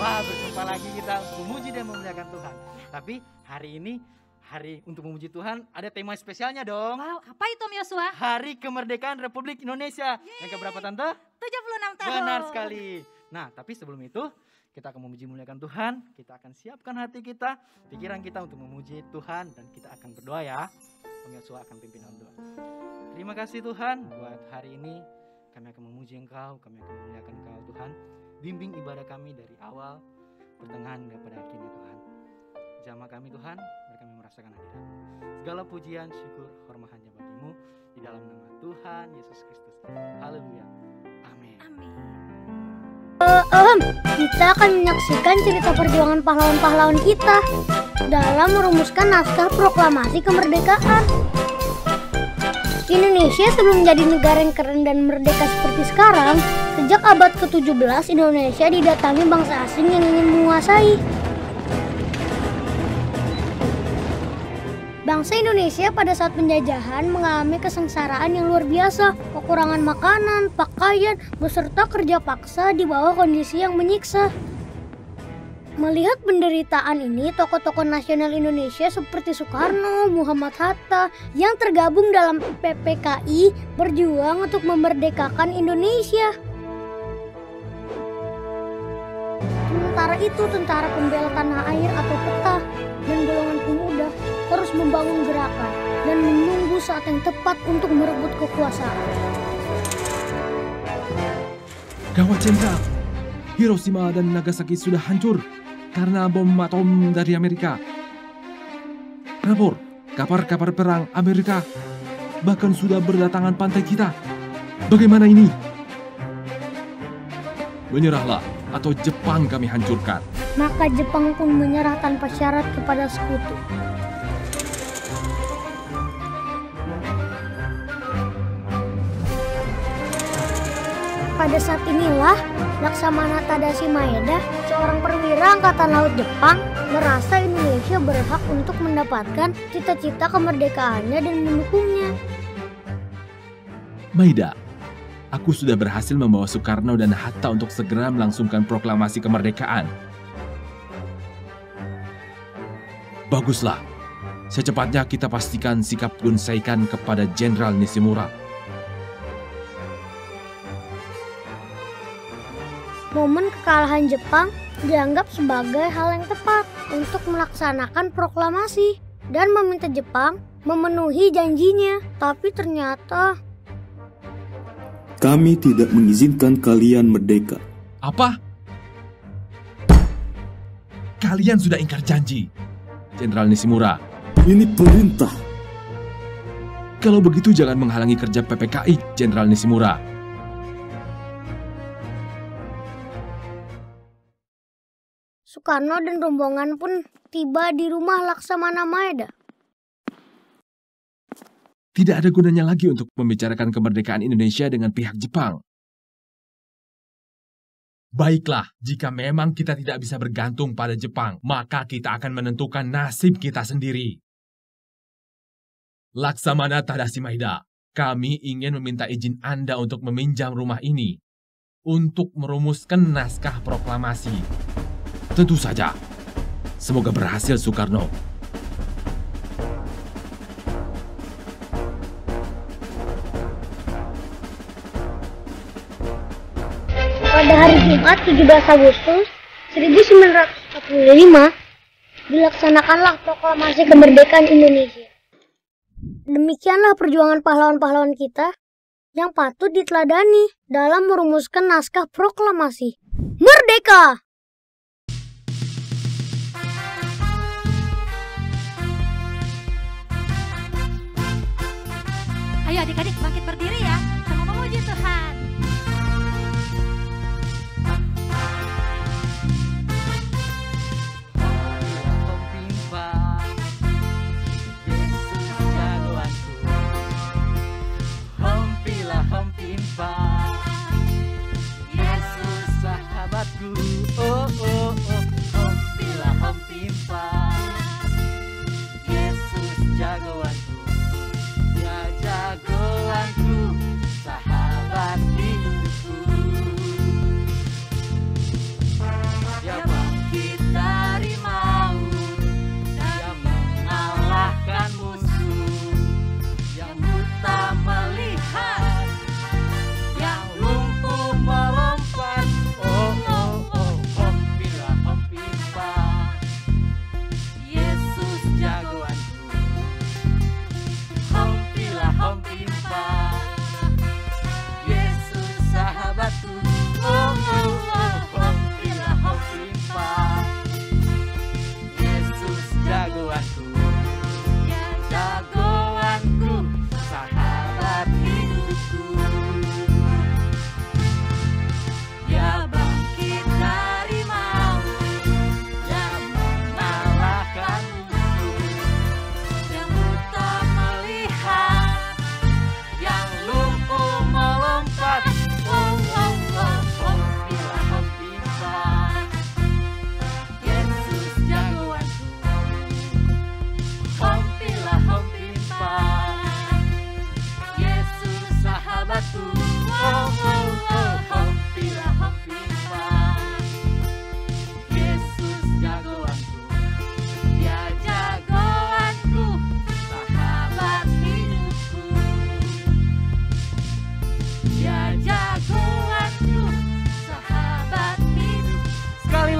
Wah, berjumpa lagi kita memuji dan memuliakan Tuhan. Tapi hari ini, hari untuk memuji Tuhan, ada tema spesialnya dong. Wow, apa itu Om Yosua? Hari Kemerdekaan Republik Indonesia. Yang keberapa Tante? 76 tahun. Benar sekali. Nah, tapi sebelum itu, kita akan memuji memuliakan Tuhan. Kita akan siapkan hati kita, pikiran kita untuk memuji Tuhan. Dan kita akan berdoa ya. Om Yosua akan pimpin dalam doa. Terima kasih Tuhan buat hari ini. Kami akan memuji Engkau, kami akan memuliakan Engkau Tuhan. Bimbing ibadah kami dari awal, pertengahan hingga pada akhirnya Tuhan. Jamah kami Tuhan, biar kami merasakan hadirat-Mu. Segala pujian, syukur, hormat hanya bagi-Mu. Di dalam nama Tuhan Yesus Kristus. Haleluya. Amin. Kita akan menyaksikan cerita perjuangan pahlawan-pahlawan kita dalam merumuskan naskah proklamasi kemerdekaan. Indonesia sebelum menjadi negara yang keren dan merdeka seperti sekarang, sejak abad ke-17 Indonesia didatangi bangsa asing yang ingin menguasai. Bangsa Indonesia pada saat penjajahan mengalami kesengsaraan yang luar biasa, kekurangan makanan, pakaian, beserta kerja paksa di bawah kondisi yang menyiksa. Melihat penderitaan ini, tokoh-tokoh nasional Indonesia seperti Soekarno, Muhammad Hatta yang tergabung dalam PPKI berjuang untuk memerdekakan Indonesia. Sementara itu, tentara pembela tanah air atau PETA dan golongan pemuda terus membangun gerakan dan menunggu saat yang tepat untuk merebut kekuasaan. Gawat Jenderal, Hiroshima dan Nagasaki sudah hancur karena bom atom dari Amerika. Rapor, kapal-kapal perang Amerika bahkan sudah berdatangan pantai kita. Bagaimana ini? Menyerahlah atau Jepang kami hancurkan. Maka Jepang pun menyerah tanpa syarat kepada sekutu. Pada saat inilah Laksamana Tadashi Maeda, seorang perwira Angkatan Laut Jepang, merasa Indonesia berhak untuk mendapatkan cita-cita kemerdekaannya dan mendukungnya. Maeda, aku sudah berhasil membawa Soekarno dan Hatta untuk segera melangsungkan proklamasi kemerdekaan. Baguslah, secepatnya kita pastikan sikap Gun Saikan kepada Jenderal Nishimura. Momen kekalahan Jepang dianggap sebagai hal yang tepat untuk melaksanakan proklamasi dan meminta Jepang memenuhi janjinya. Tapi ternyata kami tidak mengizinkan kalian merdeka. Apa? Kalian sudah ingkar janji, Jenderal Nishimura. Ini perintah. Kalau begitu jangan menghalangi kerja PPKI, Jenderal Nishimura. Soekarno dan rombongan pun tiba di rumah Laksamana Maeda. Tidak ada gunanya lagi untuk membicarakan kemerdekaan Indonesia dengan pihak Jepang. Baiklah, jika memang kita tidak bisa bergantung pada Jepang, maka kita akan menentukan nasib kita sendiri. Laksamana Tadashi Maeda, kami ingin meminta izin Anda untuk meminjam rumah ini untuk merumuskan naskah proklamasi. Tentu saja. Semoga berhasil, Soekarno. Pada hari Jumat 17 Agustus 1945 dilaksanakanlah proklamasi kemerdekaan Indonesia. Demikianlah perjuangan pahlawan-pahlawan kita yang patut diteladani dalam merumuskan naskah proklamasi. Merdeka! Ayo adik-adik bangkit berdiri ya, sama memuji Tuhan. Yesus sahabatku, oh oh oh, hompilah hompimpa. Yesus jagoanku, ya jagoanku, sahabat hidupku. Ya Bapa.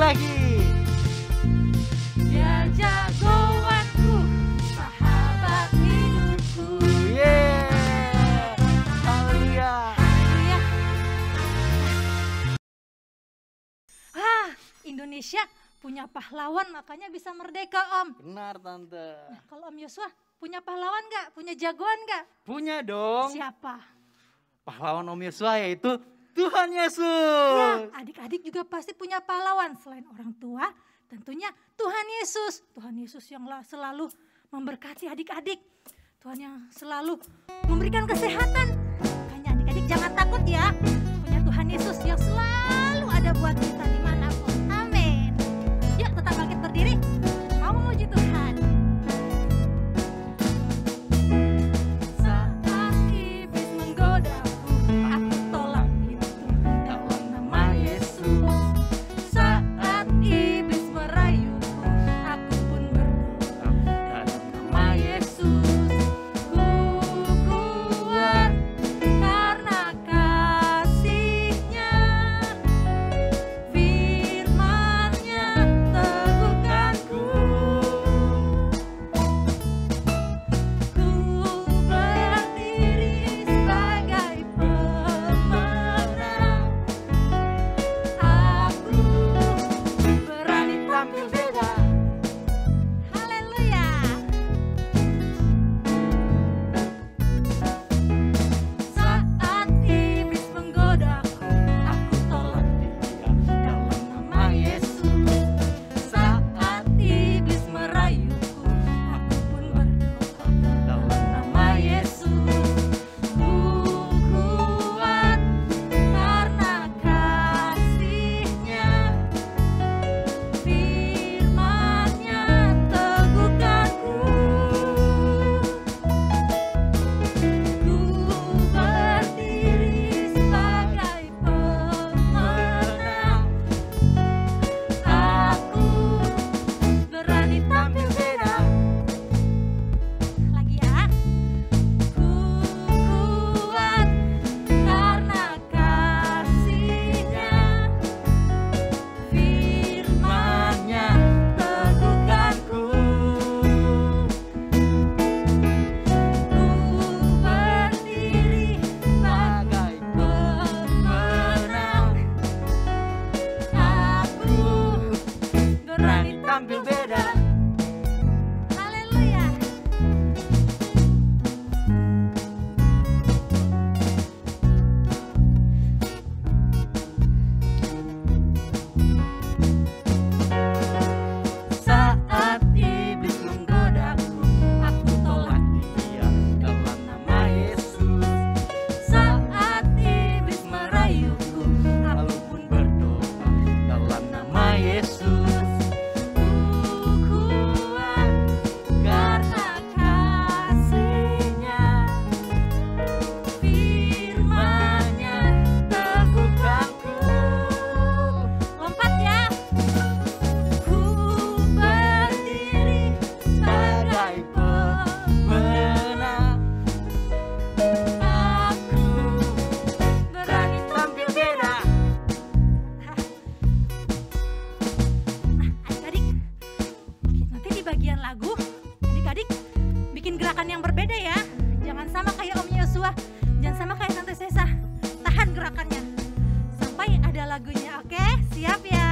lagi. Dia jagoanku, sahabat hidupku. Yeah. Haleluya. Haleluya. Indonesia punya pahlawan makanya bisa merdeka, Om. Benar Tante. Nah, kalau Om Yosua punya pahlawan nggak? Punya jagoan nggak? Punya dong. Siapa? Pahlawan Om Yosua yaitu Tuhan Ya, Yesus. adik-adik juga pasti punya pahlawan. Selain orang tua, tentunya Tuhan Yesus. Tuhan Yesus yang selalu memberkati adik-adik. Tuhan yang selalu memberikan kesehatan. Makanya adik-adik jangan takut ya. Punya Tuhan Yesus yang selalu ada buat kita dimanapun. Amin. Yuk tetap bangkit berdiri. Mau memuji Tuhan. Saat iblis menggodaku, aku tolak itu dalam nama Yesus. Saat iblis merayuku, aku pun berdoa dalam nama Yesus. Ku kuat karena kasih-Nya, firman-Nya teguhkanku. Ku berdiri sebagai pemenang. Aku berani tampil beda. Haleluya. Saat iblis menggodaku, aku tolak dia dalam nama Yesus. Saat iblis merayuku, aku pun berdoa dalam nama Yesus. Ku kuat karena kasih-Nya, firman-Nya teguhkanku. Ku berdiri sebagai pemenang. Aku berani tampil beda. Lagi ya. Ku kuat karena kasih-Nya, firman-Nya teguhkanku. Ku berdiri sebagai pemenang. Aku berani tampil beda. Haleluya. Saat iblis menggodaku, aku tolak dia dalam nama Yesus. Saat iblis merayuku, aku pun berdoa dalam nama Yesus. Ku kuat karena kasih-Nya, firman-Nya teguhkanku. Lompat ya. Ku berdiri sebagai pemenang. Aku berani tampil beda. Adik-adik, nanti di bagian lagu, adik-adik bikin gerakan yang berbeda ya. Jangan sama kayak Om Yosua, jangan sama kayak Tante Sesa. Tahan gerakannya sampai ada lagunya, oke? Siap ya?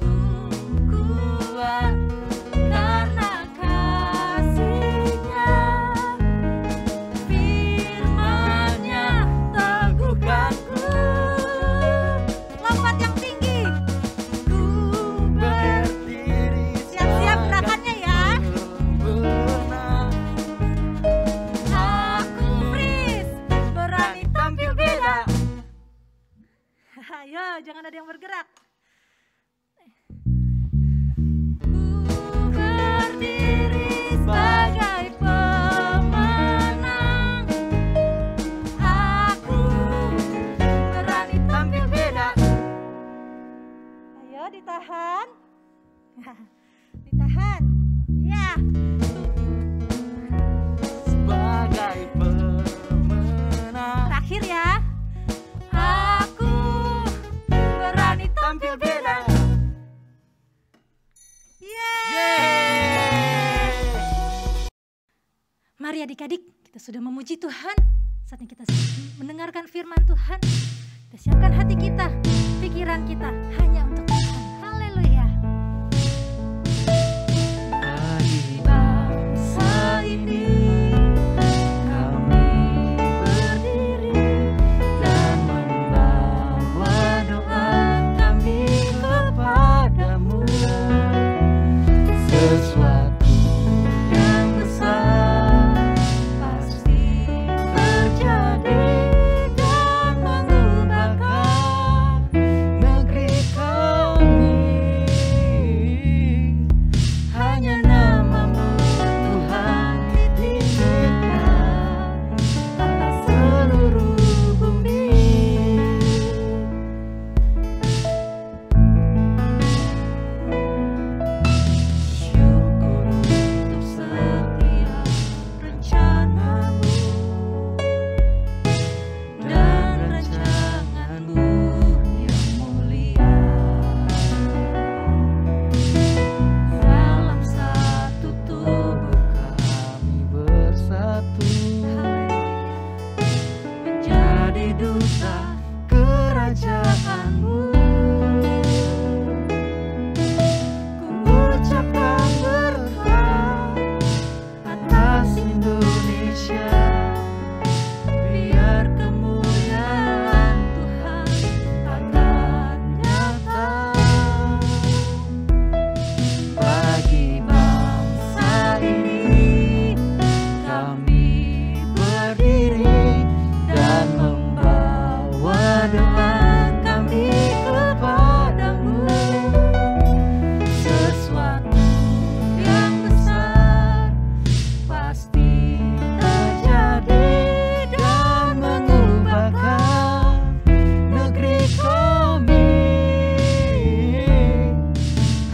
Ku kuat karena kasih-Nya, firman-Nya teguhkanku. Lompat yang tinggi. Ku Berdiri siap-siap gerakannya ya. pemenang. Aku freeze, berani tampil beda. Ayo, jangan ada yang bergerak. Ku berdiri sebagai pemenang. Aku berani tampil beda. Ayo ditahan. Ditahan. Ya. Sebagai pemenang. Mari adik-adik, kita sudah memuji Tuhan. Saatnya kita mendengarkan firman Tuhan. Kita siapkan hati kita, pikiran kita hanya untuk Tuhan. Haleluya. Bagi bangsa ini kami berdiri dan membawa doa kami kepadamu. Sesuatu yang besar pasti terjadi dan mengubahkan negeri kami. Hanya namamu Tuhan ditinggikan atas seluruh bumi. Syukur untuk setiap rencanamu dan rancanganmu yang mulia. Dalam satu tubuh kami bersatu menjadi duta kerajaanmu. Ku ucapkan berkat atas Indonesia, biar kemuliaan Tuhan akan nyata. Bagi bangsa ini kami berdiri dan membawa doa kami kepadamu. Sesuatu yang besar pasti terjadi dan mengubahkan negeri kami.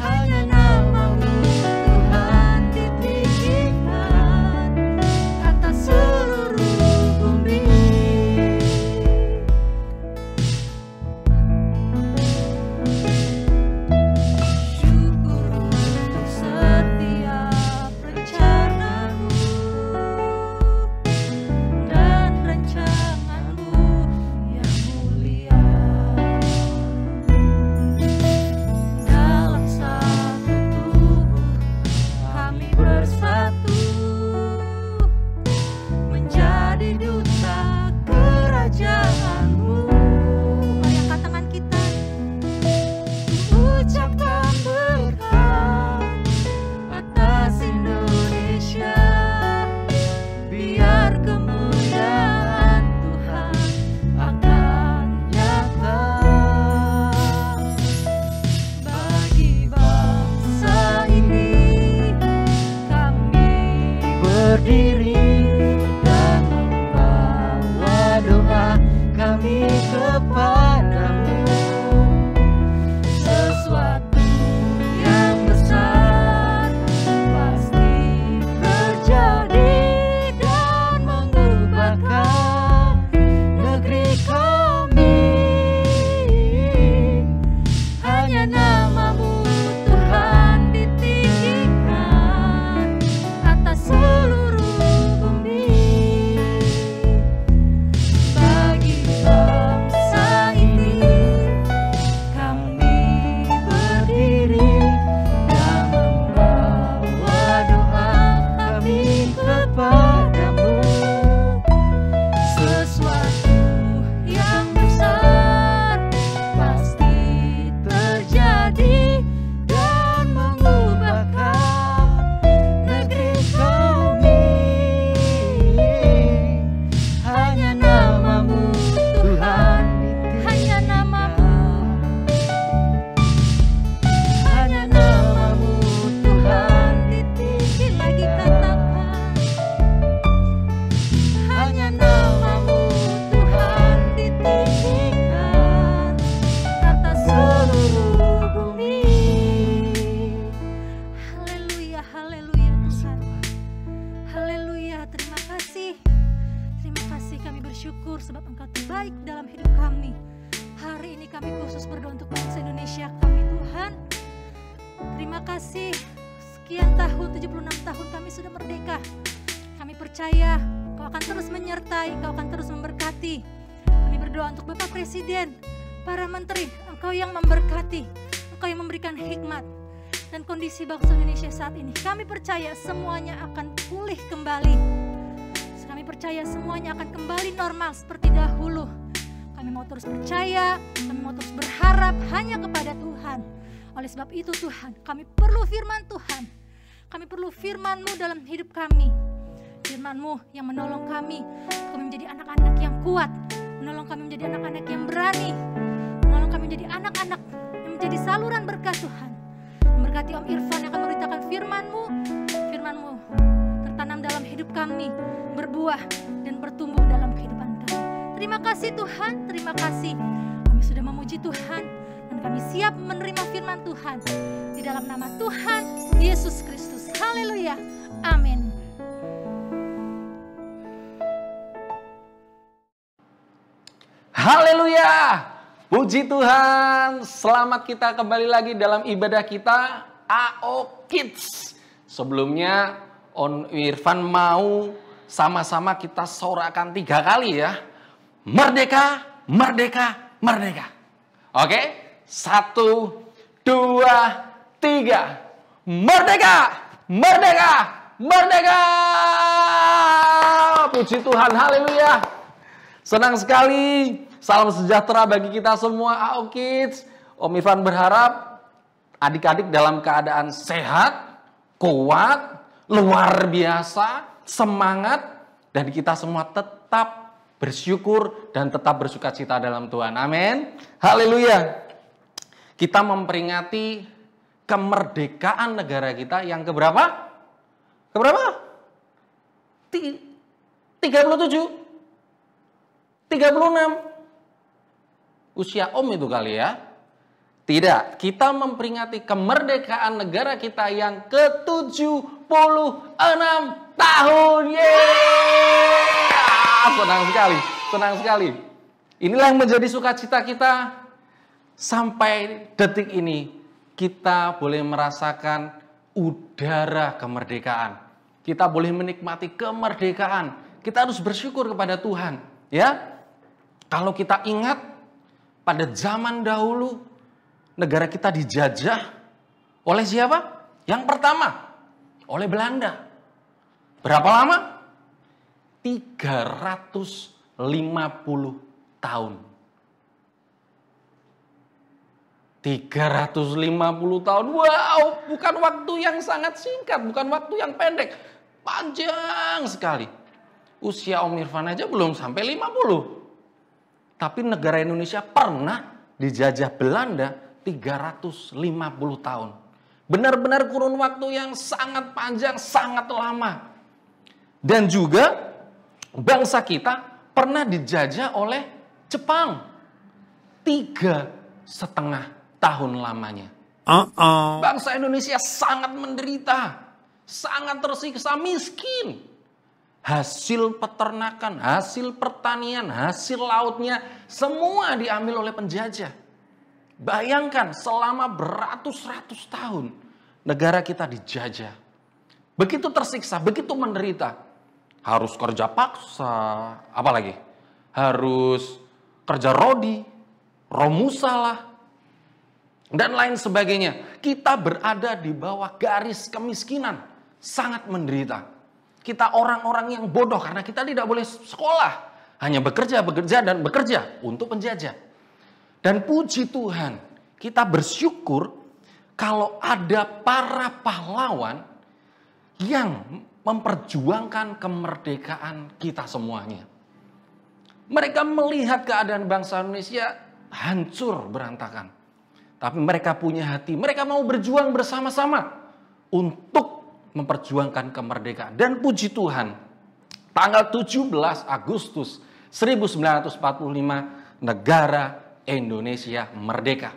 Hanya namamu Tuhan ditinggikan atas seluruh bumi. Syukur untuk setiap rencanamu dan rancanganmu yang mulia. Dalam satu tubuh kami bersatu menjadi duta kerajaanmu. Mari angkat tangan kita, ucapkan berkat atas Indonesia, biar kemuliaan Tuhan akan nyata. Bagi bangsa ini kami berdiri dan membawa doa kami kepadamu. Sesuatu yang besar pasti terjadi dan mengubahkan negeri kami. Hanya namamu Tuhan ditinggikan atas seluruh bumi. Bagi bangsa ini kami berdiri dan membawa doa kami kepadamu. Sesuatu yang besar pasti terjadi dan mengubahkan negeri kami. Hanya namamu Tuhan hanya namamu, hanya namamu Tuhan ditinggi. Lagi katakan, hanya namamu Tuhan ditinggikan atas seluruh bumi. Haleluya, haleluya Tuhan. Haleluya, terima kasih. Terima kasih, kami bersyukur sebab Engkau terbaik dalam hidup kami. Hari ini kami khusus berdoa untuk bangsa Indonesia kami Tuhan. Terima kasih, sekian tahun, 76 tahun kami sudah merdeka. Kami percaya Kau akan terus menyertai, Kau akan terus memberkati. Kami berdoa untuk Bapak Presiden, para menteri, Engkau yang memberkati, Engkau yang memberikan hikmat. Dan kondisi bangsa Indonesia saat ini, kami percaya semuanya akan pulih kembali. Kami percaya semuanya akan kembali normal seperti dahulu. Kami mau terus percaya, kami mau terus berharap hanya kepada Tuhan. Oleh sebab itu Tuhan, kami perlu firman Tuhan. Kami perlu firman-Mu dalam hidup kami. Firman-Mu yang menolong kami menjadi anak-anak yang kuat. Menolong kami menjadi anak-anak yang berani. Menolong kami menjadi anak-anak yang menjadi saluran berkat Tuhan. Memberkati Om Irfan yang akan memberitakan firman-Mu. Firman-Mu tertanam dalam hidup kami, berbuah dan bertumbuh dalam kehidupan kami. Terima kasih Tuhan, terima kasih. Kami sudah memuji Tuhan dan kami siap menerima firman Tuhan. Di dalam nama Tuhan Yesus Kristus. Haleluya. Amin. Haleluya. Puji Tuhan. Selamat kita kembali lagi dalam ibadah kita AO Kids. Sebelumnya Om Irfan mau sama-sama kita sorakan 3 kali ya. Merdeka, merdeka, merdeka. Oke? 1, 2, 3. Merdeka, merdeka, merdeka. Puji Tuhan, haleluya. Senang sekali. Salam sejahtera bagi kita semua AO Kids. Om Irfan berharap adik-adik dalam keadaan sehat, kuat, luar biasa, semangat, dan kita semua tetap bersyukur dan tetap bersukacita dalam Tuhan. Amin. Haleluya. Kita memperingati kemerdekaan negara kita yang keberapa? Keberapa? 37? 36? Usia Om itu kali ya? Tidak, kita memperingati kemerdekaan negara kita yang ke-76 tahun. Yeay! Senang sekali, senang sekali. Inilah yang menjadi sukacita kita. Sampai detik ini kita boleh merasakan udara kemerdekaan. Kita boleh menikmati kemerdekaan. Kita harus bersyukur kepada Tuhan, ya. Kalau kita ingat pada zaman dahulu negara kita dijajah oleh siapa? Yang pertama, oleh Belanda. Berapa lama? 350 tahun. 350 tahun. Wow, bukan waktu yang sangat singkat, bukan waktu yang pendek. Panjang sekali. Usia Om Irfan aja belum sampai 50. Tapi negara Indonesia pernah dijajah Belanda 350 tahun. Benar-benar kurun waktu yang sangat panjang, sangat lama. Dan juga bangsa kita pernah dijajah oleh Jepang. 3,5 tahun lamanya. Bangsa Indonesia sangat menderita, sangat tersiksa, miskin. Hasil peternakan, hasil pertanian, hasil lautnya, semua diambil oleh penjajah. Bayangkan selama beratus-ratus tahun negara kita dijajah. Begitu tersiksa, begitu menderita. Harus kerja paksa, apalagi? Harus kerja rodi, romusalah, dan lain sebagainya. Kita berada di bawah garis kemiskinan, sangat menderita. Kita orang-orang yang bodoh karena kita tidak boleh sekolah. Hanya bekerja, dan bekerja untuk penjajah. Dan puji Tuhan, kita bersyukur kalau ada para pahlawan yang memperjuangkan kemerdekaan kita semuanya. Mereka melihat keadaan bangsa Indonesia hancur berantakan. Tapi mereka punya hati, mereka mau berjuang bersama-sama untuk memperjuangkan kemerdekaan. Dan puji Tuhan, tanggal 17 Agustus 1945 negara Indonesia merdeka.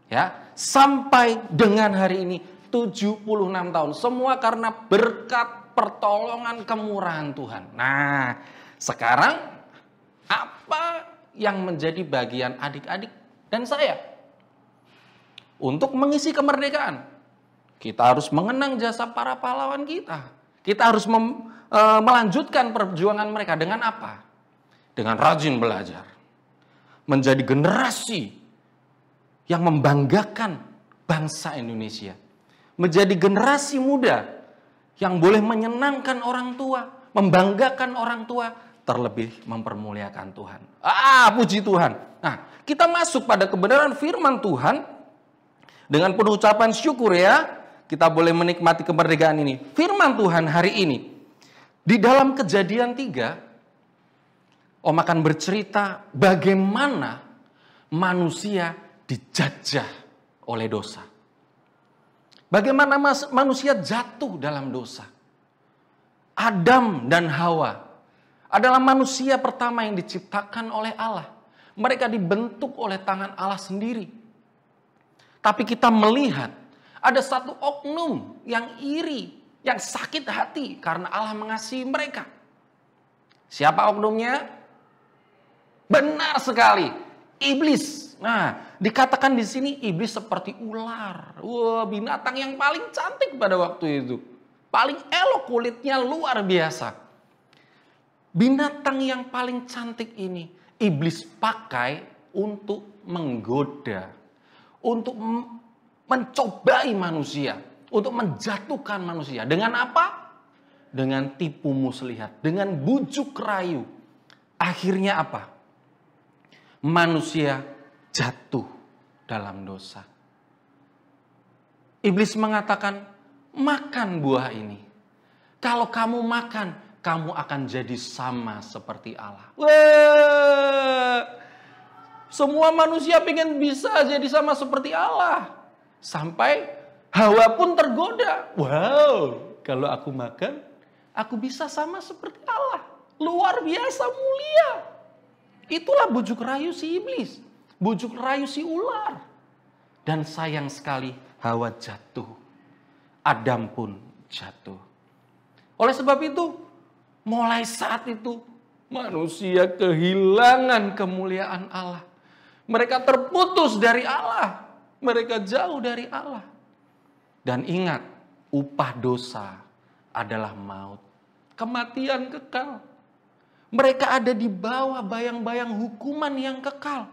Ya, sampai dengan hari ini 76 tahun. Semua karena berkat pertolongan kemurahan Tuhan. Nah, sekarang apa yang menjadi bagian adik-adik dan saya untuk mengisi kemerdekaan? Kita harus mengenang jasa para pahlawan kita. Kita harus melanjutkan perjuangan mereka dengan apa? Dengan rajin belajar. Menjadi generasi yang membanggakan bangsa Indonesia. Menjadi generasi muda yang boleh menyenangkan orang tua, membanggakan orang tua, terlebih mempermuliakan Tuhan. Puji Tuhan. Nah, kita masuk pada kebenaran firman Tuhan dengan penuh ucapan syukur ya. Kita boleh menikmati kemerdekaan ini. Firman Tuhan hari ini di dalam Kejadian 3, Om akan bercerita bagaimana manusia dijajah oleh dosa. Bagaimana manusia jatuh dalam dosa. Adam dan Hawa adalah manusia pertama yang diciptakan oleh Allah. Mereka dibentuk oleh tangan Allah sendiri. Tapi kita melihat ada satu oknum yang iri, yang sakit hati karena Allah mengasihi mereka. Siapa oknumnya? Benar sekali, iblis. Nah, dikatakan di sini iblis seperti ular. Wah, binatang yang paling cantik pada waktu itu. Paling elok kulitnya luar biasa. Binatang yang paling cantik ini iblis pakai untuk menggoda, untuk mencobai manusia, untuk menjatuhkan manusia. Dengan apa? Dengan tipu muslihat, dengan bujuk rayu. Akhirnya apa? Manusia jatuh dalam dosa. Iblis mengatakan, makan buah ini. Kalau kamu makan, kamu akan jadi sama seperti Allah. Wah, semua manusia pengen bisa jadi sama seperti Allah. Sampai Hawa pun tergoda. Wow, kalau aku makan, aku bisa sama seperti Allah. Luar biasa mulia. Itulah bujuk rayu si iblis. Bujuk rayu si ular. Dan sayang sekali Hawa jatuh. Adam pun jatuh. Oleh sebab itu, mulai saat itu manusia kehilangan kemuliaan Allah. Mereka terputus dari Allah. Mereka jauh dari Allah. Dan ingat, upah dosa adalah maut. Kematian kekal. Mereka ada di bawah bayang-bayang hukuman yang kekal.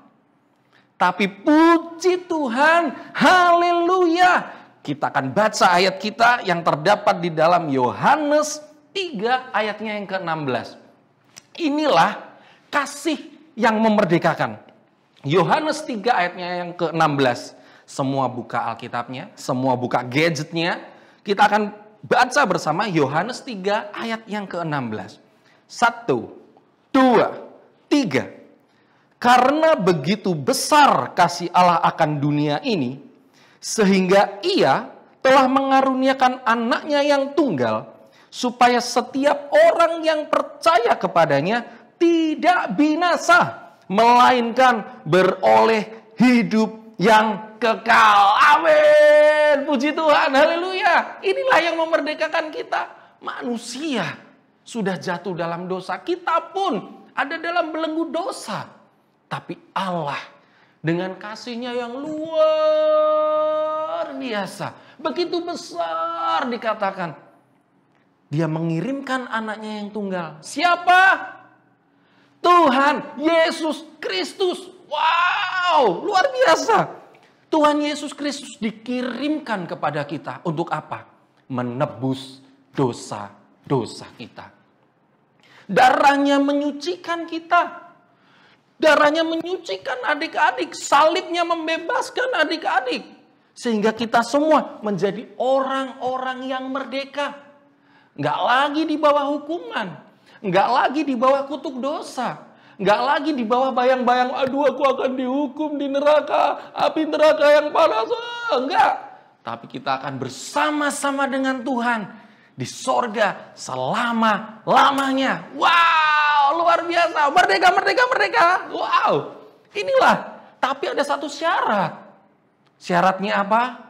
Tapi puji Tuhan, haleluya. Kita akan baca ayat kita yang terdapat di dalam Yohanes 3 ayatnya yang ke-16. Inilah kasih yang memerdekakan. Yohanes 3 ayatnya yang ke-16. Semua buka Alkitabnya, semua buka gadgetnya. Kita akan baca bersama Yohanes 3 ayat yang ke-16. 1, 2, 3. Karena begitu besar kasih Allah akan dunia ini, sehingga Ia telah mengaruniakan anaknya yang tunggal, supaya setiap orang yang percaya kepadanya tidak binasa, melainkan beroleh hidup yang kekal. Amin. Puji Tuhan. Haleluya. Inilah yang memerdekakan kita. Manusia sudah jatuh dalam dosa. Kita pun ada dalam belenggu dosa. Tapi Allah dengan kasih-Nya yang luar biasa, begitu besar dikatakan, Dia mengirimkan anaknya yang tunggal. Siapa? Tuhan Yesus Kristus. Wow, luar biasa. Tuhan Yesus Kristus dikirimkan kepada kita untuk apa? Menebus dosa-dosa kita. Darahnya menyucikan kita. Darahnya menyucikan adik-adik. Salibnya membebaskan adik-adik. Sehingga kita semua menjadi orang-orang yang merdeka. Nggak lagi di bawah hukuman. Nggak lagi di bawah kutuk dosa. Nggak lagi di bawah bayang-bayang, aduh aku akan dihukum di neraka, api neraka yang panas. Enggak. Tapi kita akan bersama-sama dengan Tuhan di sorga selama-lamanya. Wow, luar biasa. Merdeka, merdeka, merdeka. Wow, inilah. Tapi ada satu syarat. Syaratnya apa?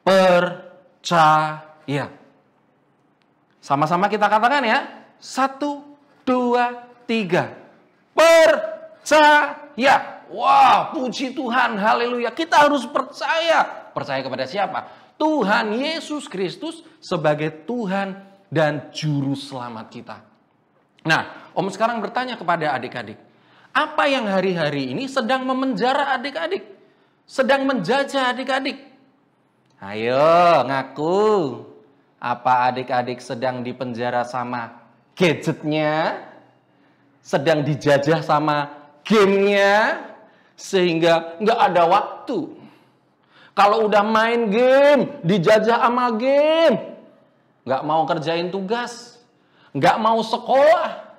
Percaya. Sama-sama kita katakan ya. 1, 2, 3. Percaya. Wah, puji Tuhan, haleluya. Kita harus percaya. Percaya kepada siapa? Tuhan Yesus Kristus sebagai Tuhan dan Juru Selamat kita. Nah, Om sekarang bertanya kepada adik-adik, apa yang hari-hari ini sedang memenjara adik-adik? Sedang menjajah adik-adik? Ayo, ngaku. Apa adik-adik sedang dipenjara sama gadgetnya? Sedang dijajah sama gamenya? Sehingga nggak ada waktu. Kalau udah main game, dijajah sama game. Nggak mau kerjain tugas. Nggak mau sekolah.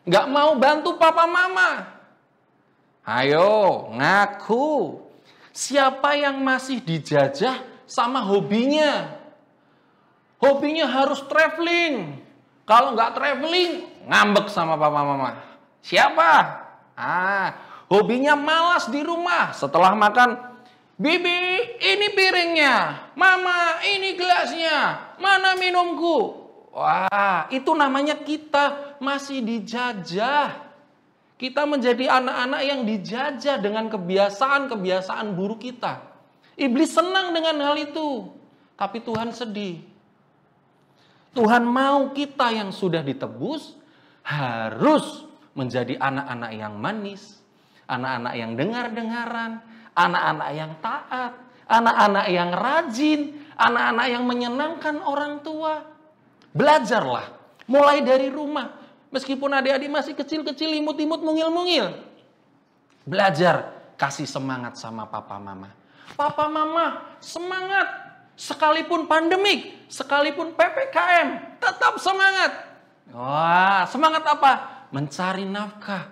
Nggak mau bantu papa mama. Ayo, ngaku. Siapa yang masih dijajah sama hobinya? Hobinya harus traveling. Kalau nggak traveling, ngambek sama papa mama. Siapa? Hobinya malas di rumah. Setelah makan, Bibi, ini piringnya. Mama, ini gelasnya. Mana minumku? Wah, itu namanya kita masih dijajah. Kita menjadi anak-anak yang dijajah dengan kebiasaan-kebiasaan buruk kita. Iblis senang dengan hal itu. Tapi Tuhan sedih. Tuhan mau kita yang sudah ditebus harus menjadi anak-anak yang manis. Anak-anak yang dengar-dengaran. Anak-anak yang taat. Anak-anak yang rajin. Anak-anak yang menyenangkan orang tua. Belajarlah. Mulai dari rumah. Meskipun adik-adik masih kecil-kecil, imut-imut, mungil-mungil. Belajar. Kasih semangat sama papa mama. Papa mama semangat. Sekalipun pandemik. Sekalipun PPKM. Tetap semangat. Wah, semangat apa? Mencari nafkah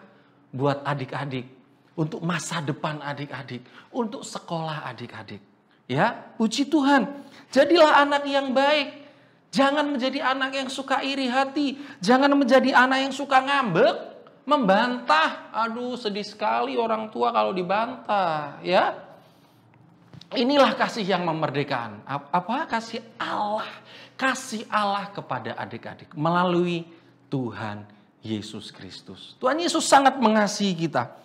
buat adik-adik. Untuk masa depan adik-adik. Untuk sekolah adik-adik. Ya, puji Tuhan. Jadilah anak yang baik. Jangan menjadi anak yang suka iri hati. Jangan menjadi anak yang suka ngambek. Membantah. Aduh, sedih sekali orang tua kalau dibantah. Ya. Inilah kasih yang memerdekakan. Apa? Kasih Allah. Kasih Allah kepada adik-adik. Melalui Tuhan Yesus Kristus. Tuhan Yesus sangat mengasihi kita.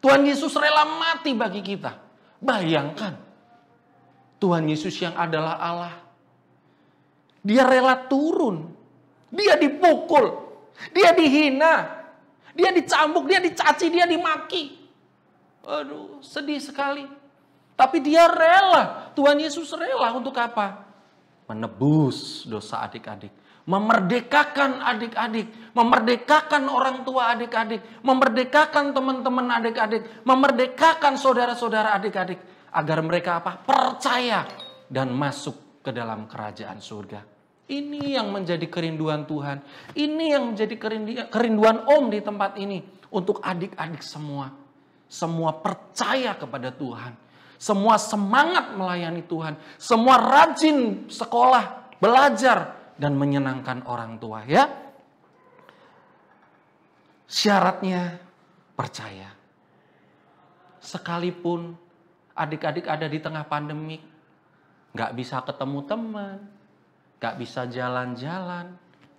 Tuhan Yesus rela mati bagi kita. Bayangkan. Tuhan Yesus yang adalah Allah. Dia rela turun. Dia dipukul. Dia dihina. Dia dicambuk. Dia dicaci. Dia dimaki. Aduh, sedih sekali. Tapi dia rela. Tuhan Yesus rela untuk apa? Menebus dosa adik-adik. Memerdekakan adik-adik. Memerdekakan orang tua adik-adik. Memerdekakan teman-teman adik-adik. Memerdekakan saudara-saudara adik-adik. Agar mereka apa? Percaya dan masuk ke dalam kerajaan surga. Ini yang menjadi kerinduan Tuhan. Ini yang menjadi kerinduan Om di tempat ini. Untuk adik-adik semua. Semua percaya kepada Tuhan. Semua semangat melayani Tuhan. Semua rajin sekolah, belajar, dan menyenangkan orang tua. Ya, syaratnya percaya. Sekalipun adik-adik ada di tengah pandemik, gak bisa ketemu teman, gak bisa jalan-jalan,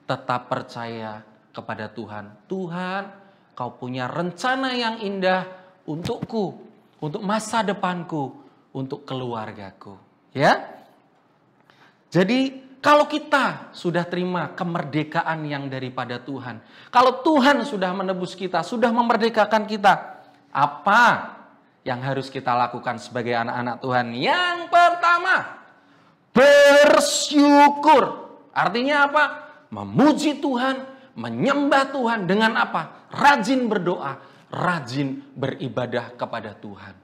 tetap percaya kepada Tuhan. Tuhan, Kau punya rencana yang indah untukku, untuk masa depanku, untuk keluargaku. Ya, jadi kalau kita sudah terima kemerdekaan yang daripada Tuhan, kalau Tuhan sudah menebus kita, sudah memerdekakan kita, apa yang harus kita lakukan sebagai anak-anak Tuhan? Yang pertama, bersyukur. Artinya apa? Memuji Tuhan, menyembah Tuhan dengan apa? Rajin berdoa, rajin beribadah kepada Tuhan.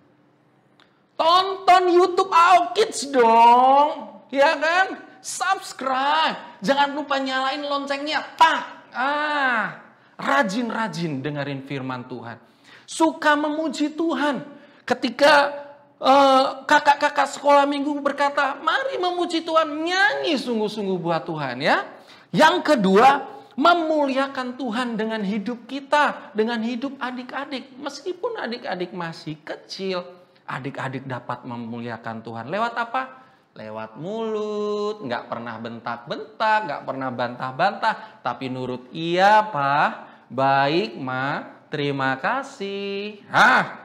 Tonton YouTube AO Kids dong, ya kan? Subscribe, jangan lupa nyalain loncengnya. Rajin-rajin dengerin firman Tuhan. Suka memuji Tuhan. Ketika kakak-kakak sekolah minggu berkata, mari memuji Tuhan, nyanyi sungguh-sungguh buat Tuhan ya. Yang kedua, memuliakan Tuhan dengan hidup kita, dengan hidup adik-adik. Meskipun adik-adik masih kecil, adik-adik dapat memuliakan Tuhan. Lewat apa? Lewat mulut, nggak pernah bentak-bentak, nggak pernah bantah-bantah, tapi nurut iya Pak, baik Ma, terima kasih.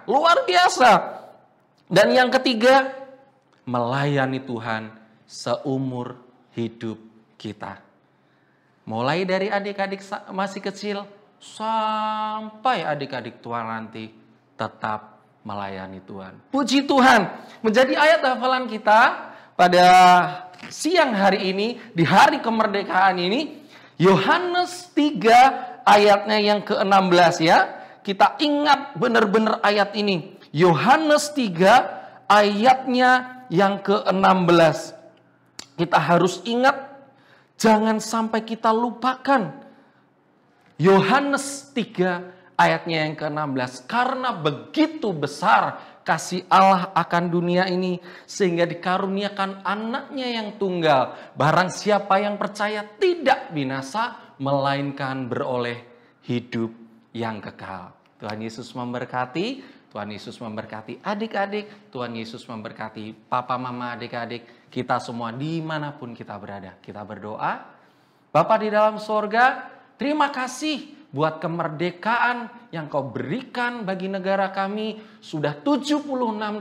Luar biasa. Dan yang ketiga, melayani Tuhan seumur hidup kita. Mulai dari adik-adik masih kecil sampai adik-adik tua nanti tetap melayani Tuhan. Puji Tuhan, menjadi ayat hafalan kita pada siang hari ini, di hari kemerdekaan ini, Yohanes 3 ayatnya yang ke-16 ya. Kita ingat benar-benar ayat ini. Yohanes 3 ayatnya yang ke-16. Kita harus ingat, jangan sampai kita lupakan. Yohanes 3 ayatnya yang ke-16. Karena begitu besar kasih Allah akan dunia ini, sehingga dikaruniakan anaknya yang tunggal. Barang siapa yang percaya tidak binasa, melainkan beroleh hidup yang kekal. Tuhan Yesus memberkati. Tuhan Yesus memberkati adik-adik. Tuhan Yesus memberkati papa, mama, adik-adik. Kita semua dimanapun kita berada. Kita berdoa. Bapa di dalam sorga, terima kasih buat kemerdekaan yang Kau berikan bagi negara kami. Sudah 76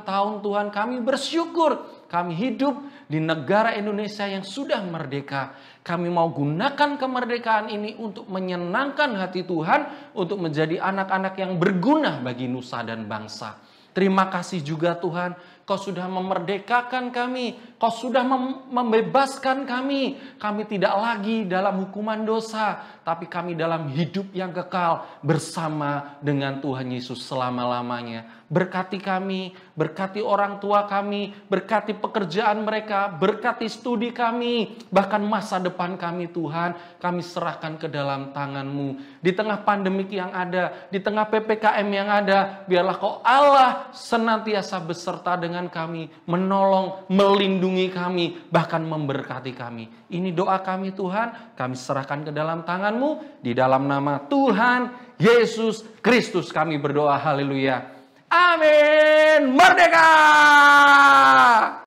tahun Tuhan, kami bersyukur. Kami hidup di negara Indonesia yang sudah merdeka. Kami mau gunakan kemerdekaan ini untuk menyenangkan hati Tuhan, untuk menjadi anak-anak yang berguna bagi nusa dan bangsa. Terima kasih juga Tuhan, Kau sudah memerdekakan kami, Kau sudah membebaskan kami. Kami tidak lagi dalam hukuman dosa, tapi kami dalam hidup yang kekal bersama dengan Tuhan Yesus selama-lamanya. Berkati kami, berkati orang tua kami, berkati pekerjaan mereka, berkati studi kami, bahkan masa depan kami Tuhan, kami serahkan ke dalam tangan-Mu. Di tengah pandemik yang ada, di tengah PPKM yang ada, biarlah Kau Allah senantiasa beserta dengan kami, menolong, melindungi kami, bahkan memberkati kami. Ini doa kami Tuhan, kami serahkan ke dalam tangan-Mu, di dalam nama Tuhan Yesus Kristus kami berdoa, haleluya. Amin. Merdeka!